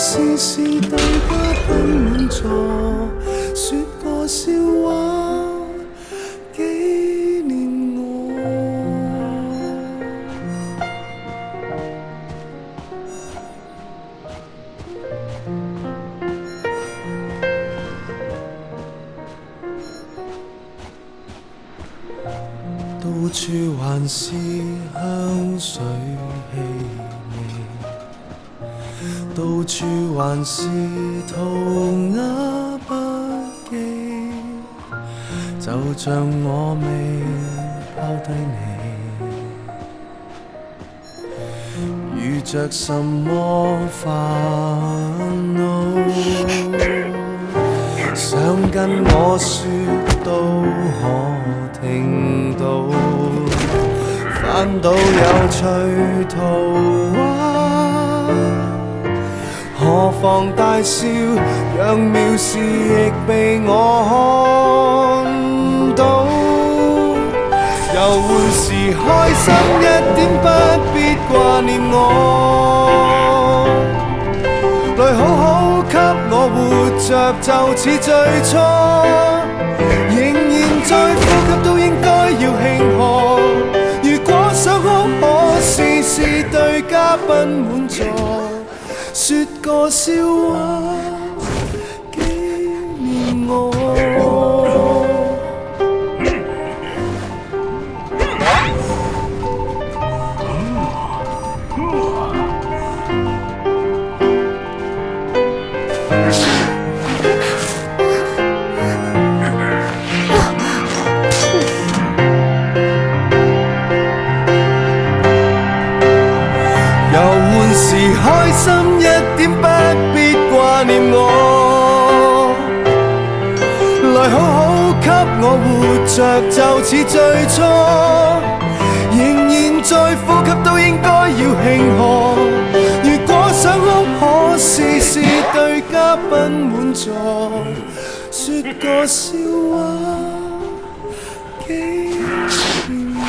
時時對嘉賓滿座，說個笑話紀念我。到處還是香水氣味，到處還是塗鴉筆記，就像我未拋低你，遇着什麼煩惱，想跟我說都可聽到，翻到有趣圖畫，何妨大笑，讓藐視亦被我看到。遊玩時開心一點，不必掛念我，來好好給我活着，就似最初，仍然在呼吸都應該要慶賀。如果想哭，可試試對嘉賓滿座，說個笑話紀念我。時開心一點，不必掛念我，來好好給我活着，就似最初，仍然在呼吸都應該要慶賀。如果想哭，可試試對嘉賓滿座，說個笑話紀念我。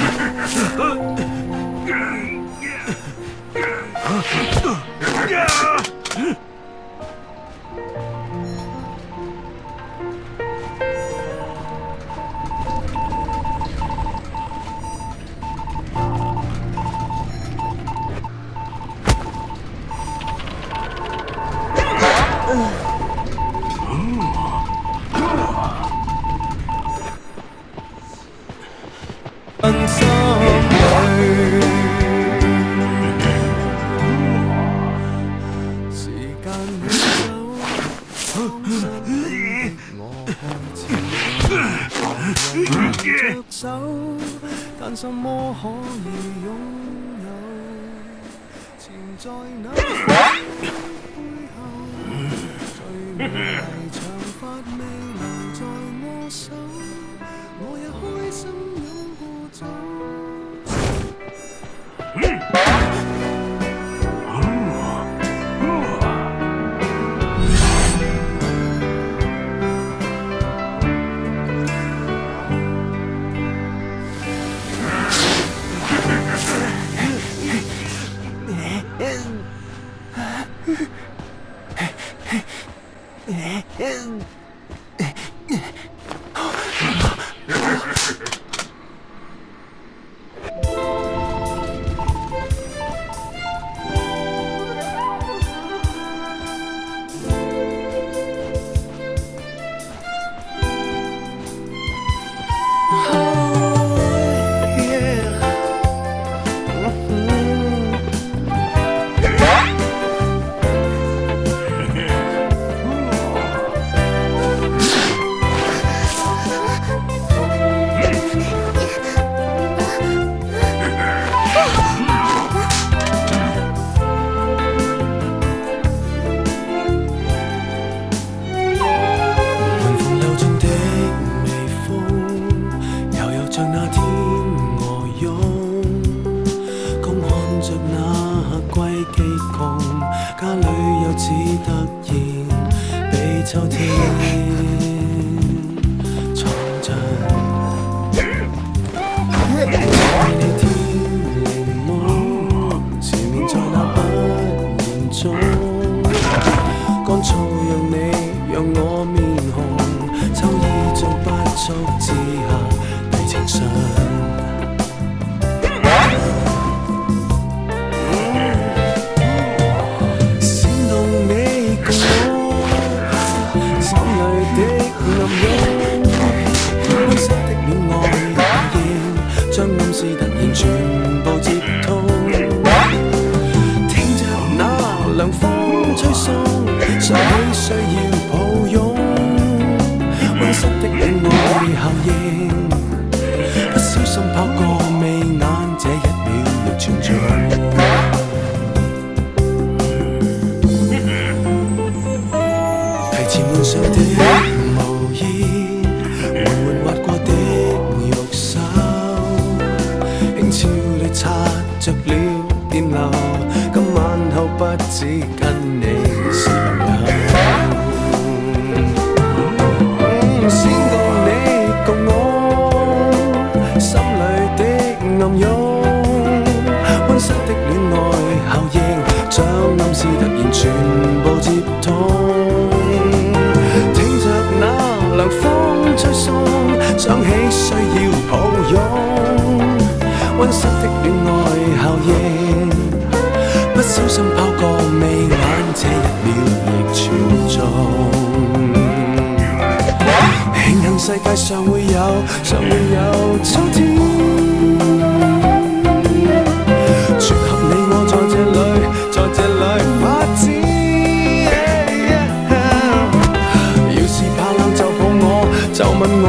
但什麼可以擁有？潛在那背後，最美麗長髮未留在我手，我也開心飲過酒。前面在那不言中。乾燥讓你讓我面紅，秋意像不速之客遞情信。煽動你共我心裏的暗湧，溫室的戀愛效應，將暗示突然全部接通。聽着那涼風吹送，想起需要抱擁，溫室的戀愛效應，不小心跑過眉眼，這一秒亦存在。提前換上的毛衣，緩緩滑過的玉手，輕悄地擦着了電流，今晚後不止跟你時友。先到你共我心裏的暗湧，溫室的戀愛效應，將暗示突然全部接通。聽着那涼風吹送，想起需要抱擁，溫室的戀愛效應，不小心跑過眉眼，這一秒亦存在。慶幸世界上會有秋天，撮合你我在這裏發展。要是怕冷就抱我，就問我